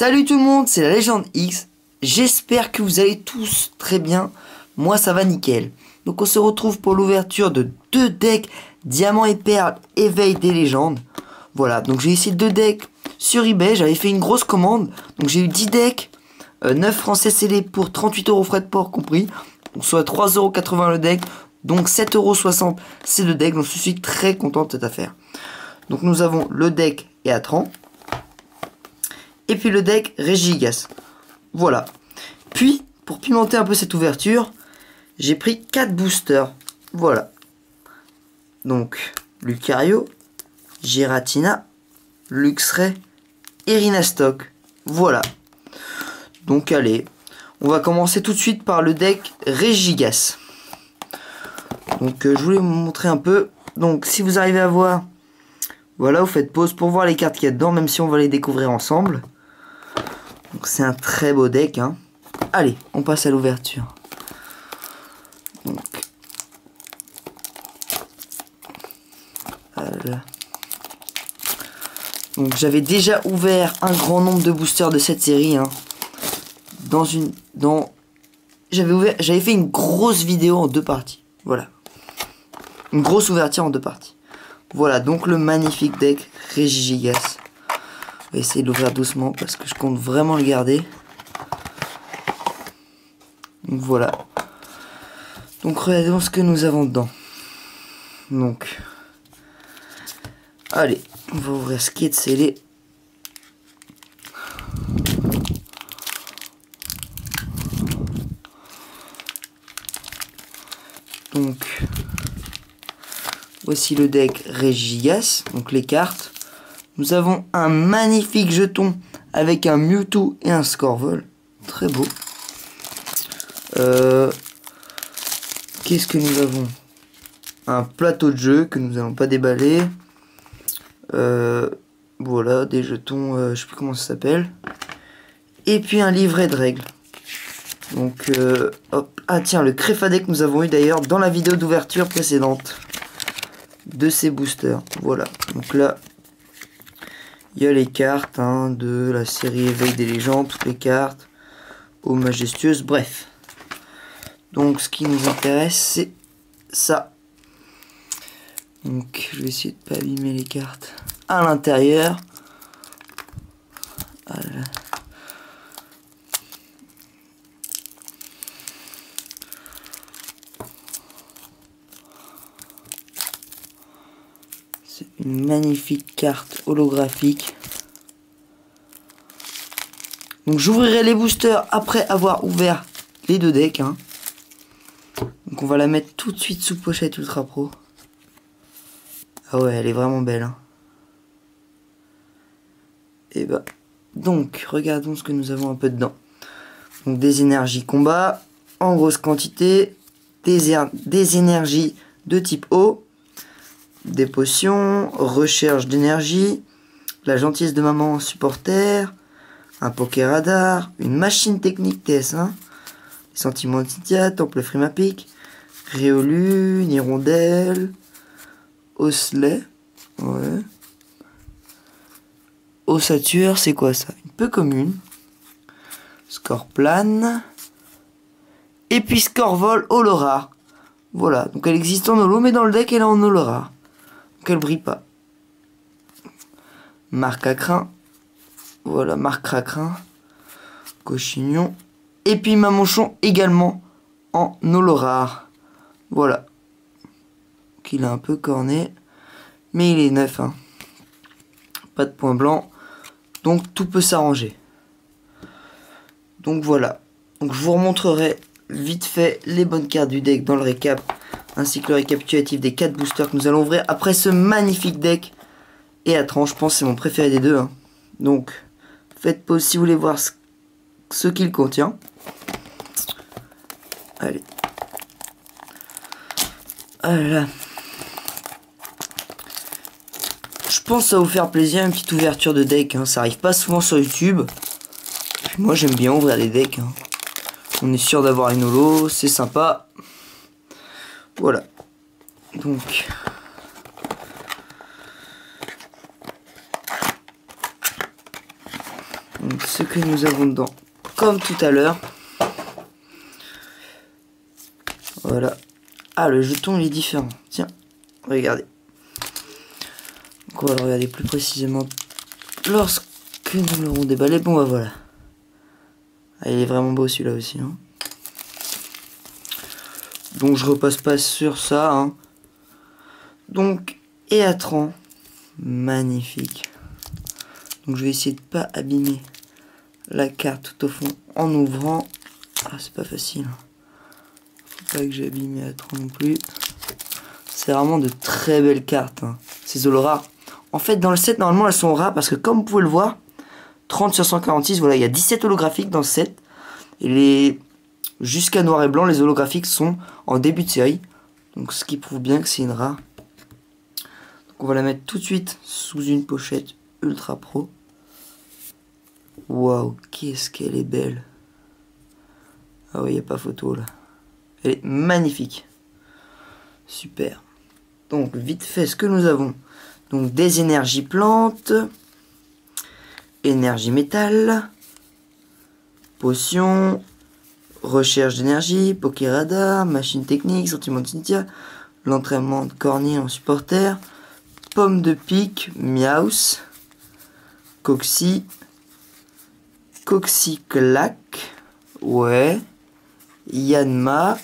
Salut tout le monde, c'est la Légende X. J'espère que vous allez tous très bien. Moi ça va nickel. Donc on se retrouve pour l'ouverture de deux decks Diamant et Perle Éveil des légendes. Voilà, donc j'ai essayé deux decks sur eBay. J'avais fait une grosse commande. Donc j'ai eu 10 decks, 9 francs CCD pour 38 € frais de port compris. Donc soit 3,80 € le deck. Donc 7,60 € c'est le deck. Donc je suis très content de cette affaire. Donc nous avons le deck Eatran. Et puis le deck Regigigas. Voilà. Puis, pour pimenter un peu cette ouverture, j'ai pris 4 boosters. Voilà. Donc, Lucario, Giratina, Luxray, Irina Stock. Voilà. Donc allez, on va commencer tout de suite par le deck Regigigas. Donc je voulais vous montrer un peu. Donc si vous arrivez à voir, voilà, vous faites pause pour voir les cartes qu'il y a dedans, même si on va les découvrir ensemble. Donc c'est un très beau deck, hein. Allez, on passe à l'ouverture. Donc j'avais déjà ouvert un grand nombre de boosters de cette série, hein. J'avais fait une grosse vidéo en deux parties. Voilà. Une grosse ouverture en deux parties. Voilà, donc le magnifique deck Regigigas. On va essayer de l'ouvrir doucement parce que je compte vraiment le garder. Donc voilà. Donc regardons ce que nous avons dedans. Donc. Allez, on va ouvrir ce qui est scellé. Donc. Voici le deck Regigigas. Donc les cartes. Nous avons un magnifique jeton avec un Mewtwo et un Scorvol. Très beau. Qu'est-ce que nous avons? Un plateau de jeu que nous n'allons pas déballer. Voilà, des jetons, je sais plus comment ça s'appelle. Et puis un livret de règles. Donc, hop. Ah tiens, le Créfadé que nous avons eu d'ailleurs dans la vidéo d'ouverture précédente. De ces boosters. Voilà. Donc là, il y a les cartes hein, de la série Éveil des légendes, toutes les cartes, aux majestueuses, bref. Donc ce qui nous intéresse, c'est ça. Donc je vais essayer de pas abîmer les cartes à l'intérieur. Voilà. C'est une magnifique carte holographique. Donc j'ouvrirai les boosters après avoir ouvert les deux decks. Hein. Donc on va la mettre tout de suite sous pochette Ultra Pro. Ah ouais, elle est vraiment belle. Hein. Et bah, donc regardons ce que nous avons un peu dedans. Donc des énergies combat en grosse quantité, des énergies de type eau, des potions, recherche d'énergie, la gentillesse de maman supporter, un Poké Radar, une machine technique TS1, sentiments Titia, Temple Frimapic, Riolu, Hirondelle, Osley, ouais. Ossature, c'est quoi ça? Une peu commune. Scorplane. Et puis Scorvol holo rare. Voilà, donc elle existe en holo, mais dans le deck elle est en holo rare. Donc elle brille pas. Marc à crin. Voilà, Marc Cracrin. Cochignon. Et puis Mamanchon également en holo rare. Voilà. Donc il est un peu corné. Mais il est neuf. Hein. Pas de point blanc. Donc tout peut s'arranger. Donc voilà. Donc je vous remontrerai vite fait les bonnes cartes du deck dans le récap. Ainsi que le récapitulatif des 4 boosters que nous allons ouvrir après ce magnifique deck. Eatran, je pense que c'est mon préféré des deux. Hein. Donc faites pause si vous voulez voir ce qu'il contient. Allez. Voilà. Je pense que ça va vous faire plaisir, une petite ouverture de deck. Hein. Ça arrive pas souvent sur YouTube. Puis moi j'aime bien ouvrir des decks. Hein. On est sûr d'avoir une holo, c'est sympa. Voilà. Donc. Donc ce que nous avons dedans, comme tout à l'heure. Voilà. Ah, le jeton il est différent. Tiens, regardez. Donc on va le regarder plus précisément lorsque nous l'aurons déballé. Bon bah voilà. Ah, il est vraiment beau celui-là aussi. Hein. Donc je repasse pas sur ça. Hein. Donc, Éatran. Magnifique. Donc je vais essayer de pas abîmer la carte tout au fond en ouvrant. Ah, c'est pas facile. Faut pas que j'abîme Éatran non plus. C'est vraiment de très belles cartes. Hein. Ces holos rares. En fait, dans le set, normalement, elles sont rares parce que comme vous pouvez le voir, 30 sur 146, voilà, il y a 17 holographiques dans le set. Et les jusqu'à noir et blanc, les holographiques sont en début de série. Donc ce qui prouve bien que c'est une rare. Donc on va la mettre tout de suite sous une pochette ultra pro. Waouh, qu'est-ce qu'elle est belle. Ah oui, il n'y a pas photo là. Elle est magnifique. Super. Donc vite fait ce que nous avons. Donc des énergies plantes. Énergie métal. Potion. Recherche d'énergie. Pokéradar. Machine technique. Sentiment de Cynthia. L'entraînement de Cornier en supporter. Pomme de pique. Miaus. Coxy. Coxyclac. Ouais. Yanma.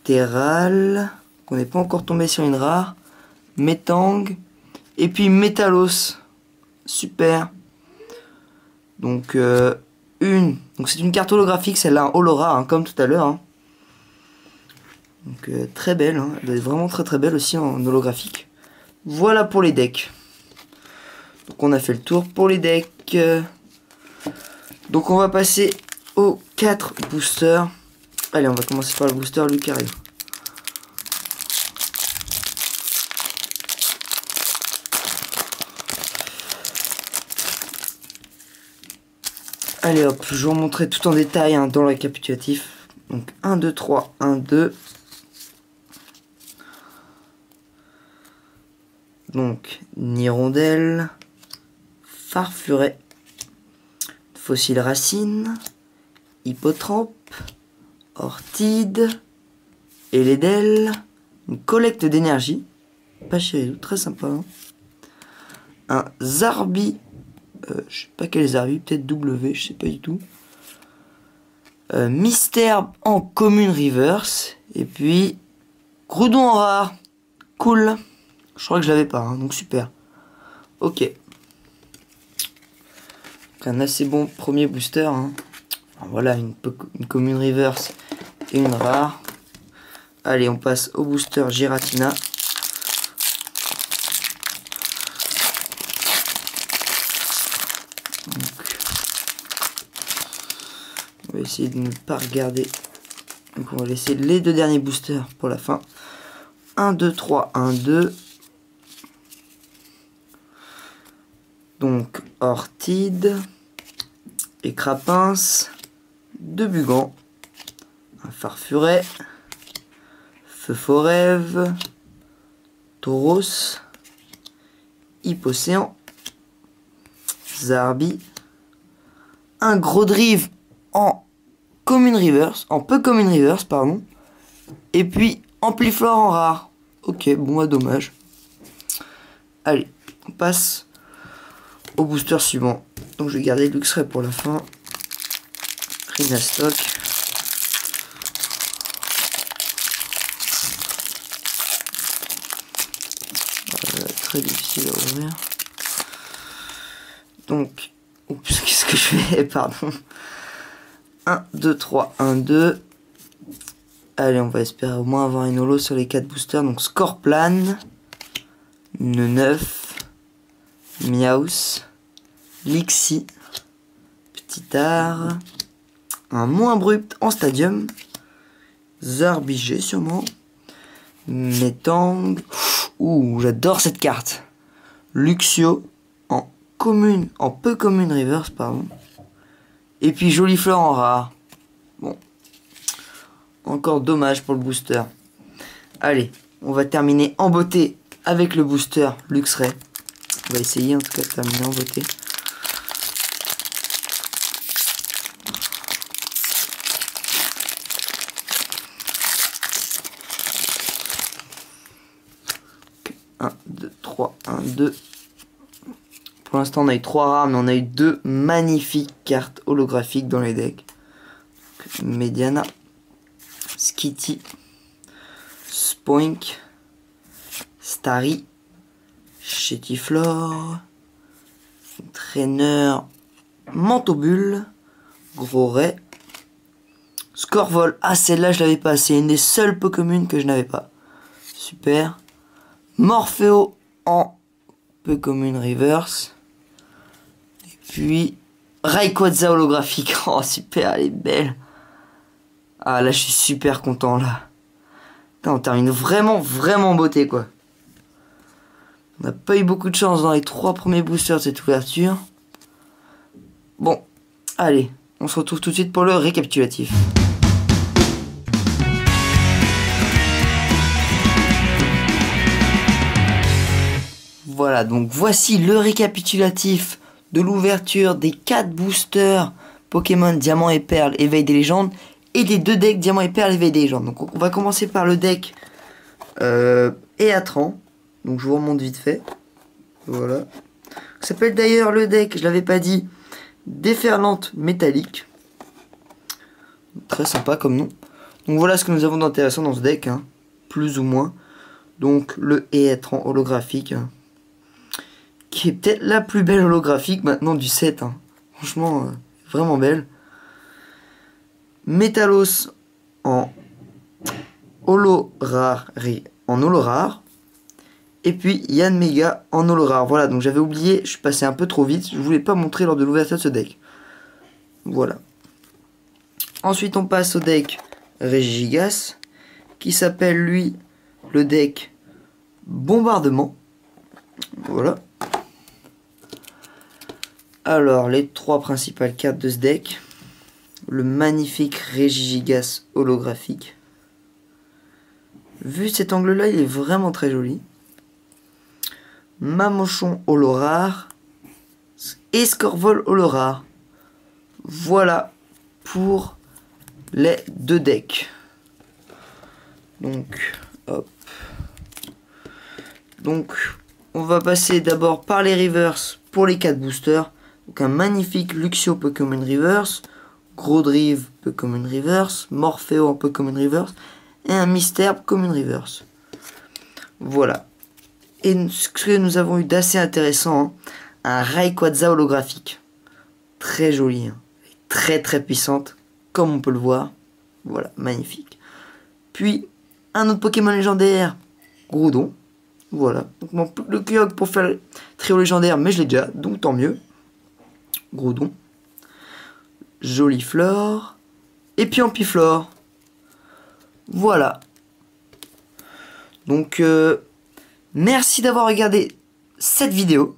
Terral. On n'est pas encore tombé sur une rare. Metang. Et puis Métalos. Super. Donc donc c'est une carte holographique, celle-là un holora, hein, comme tout à l'heure. Hein. Donc très belle, hein. Elle est vraiment très très belle aussi en holographique. Voilà pour les decks. Donc on a fait le tour pour les decks. Donc on va passer aux 4 boosters. Allez, on va commencer par le booster Lucario. Allez hop, je vais vous montrer tout en détail hein, dans le récapitulatif. Donc 1, 2, 3, 1, 2. Donc Nirondelle, Farfuret, Fossile Racine, Hippotrampe, Ortide, Elédel, une collecte d'énergie, pas chérie, très sympa. Hein. Un Zarbi, je sais pas quel Zarbi, peut-être W, je sais pas du tout. Mystère en commune reverse, et puis Groudon en rare, cool. Je crois que je l'avais pas, hein, donc super. Ok. Donc un assez bon premier booster. Hein. Alors voilà, une commune reverse et une rare. Allez, on passe au booster Giratina. Donc, on va essayer de ne pas regarder. Donc on va laisser les deux derniers boosters pour la fin. 1, 2, 3, 1, 2. Donc Ortide, Écrapince, Bugan, un Farfuret, Feu-Forève, Tauros, Hippocéan, Zarbi, un Grodrive en commune reverse, en peu commune reverse, pardon, et puis Ampliflore en rare. Ok, bon, bah, dommage. Allez, on passe au booster suivant. Donc je vais garder Luxray pour la fin. Rhinastock. Très difficile à ouvrir. Donc, oups, qu'est-ce que je fais? Pardon. 1, 2, 3, 1, 2. Allez, on va espérer au moins avoir une holo sur les 4 boosters. Donc Scorplan, Neuf, Miaus, Lixie, Petit Art, un moins abrupt en stadium, Zarbigé sûrement, Metang, ouh j'adore cette carte, Luxio en commune, en peu commune reverse pardon, et puis Jolifleur en rare. Bon, encore dommage pour le booster. Allez, on va terminer en beauté avec le booster Luxray. On va essayer en tout cas de terminer en beauté. 1, 2, 3, 1, 2. Pour l'instant, on a eu 3 rares, mais on a eu 2 magnifiques cartes holographiques dans les decks. Donc, Mediana, Skitty, Spoink, Starry, Chétiflore, Trainer, Mantobulle, Gros Ray, Scorvol. Ah, celle-là, je l'avais pas. C'est une des seules Pokémon que je n'avais pas. Super. Morpheo en Pokémon Reverse. Et puis, Rayquaza holographique. Oh, super, elle est belle. Ah, là, je suis super content, là. Putain, on termine vraiment, vraiment en beauté, quoi. On n'a pas eu beaucoup de chance dans les 3 premiers boosters de cette ouverture. Bon, allez, on se retrouve tout de suite pour le récapitulatif. Voilà, donc voici le récapitulatif de l'ouverture des 4 boosters Pokémon Diamant et Perle Éveil des légendes et des 2 decks Diamant et Perle Éveil des légendes. Donc on va commencer par le deck Eatran. Donc je vous remonte vite fait. Voilà. Ça s'appelle d'ailleurs le deck, je l'avais pas dit, Déferlante métallique. Très sympa comme nom. Donc voilà ce que nous avons d'intéressant dans ce deck, hein, plus ou moins. Donc le Eatran holographique, hein, qui est peut-être la plus belle holographique maintenant du set. Hein. Franchement, vraiment belle. Métalos en holo rare, et puis Yanmega en holo rare. Voilà, donc j'avais oublié, je suis passé un peu trop vite, je voulais pas montrer lors de l'ouverture de ce deck. Voilà. Ensuite on passe au deck Regigigas, qui s'appelle lui le deck Bombardement. Voilà. Alors les 3 principales cartes de ce deck. Le magnifique Regigigas holographique. Vu cet angle-là, il est vraiment très joli. Mamochon holo rare et Scorvol holo rare. Voilà pour les 2 decks. Donc, hop. Donc, on va passer d'abord par les reverse pour les 4 boosters. Donc, un magnifique Luxio Pokémon Reverse, Gros Drive Pokémon Reverse, Morpheo en Pokémon Reverse et un Mystère Pokémon Reverse. Voilà. Et ce que nous avons eu d'assez intéressant, hein, un Rayquaza holographique. Très joli, hein, très très puissante, comme on peut le voir. Voilà, magnifique. Puis, un autre Pokémon légendaire, Groudon. Voilà. Donc, le Kyogre pour faire le trio légendaire, mais je l'ai déjà, donc tant mieux. Groudon. Joliflore. Et puis Ampiflore. Voilà. Donc, merci d'avoir regardé cette vidéo.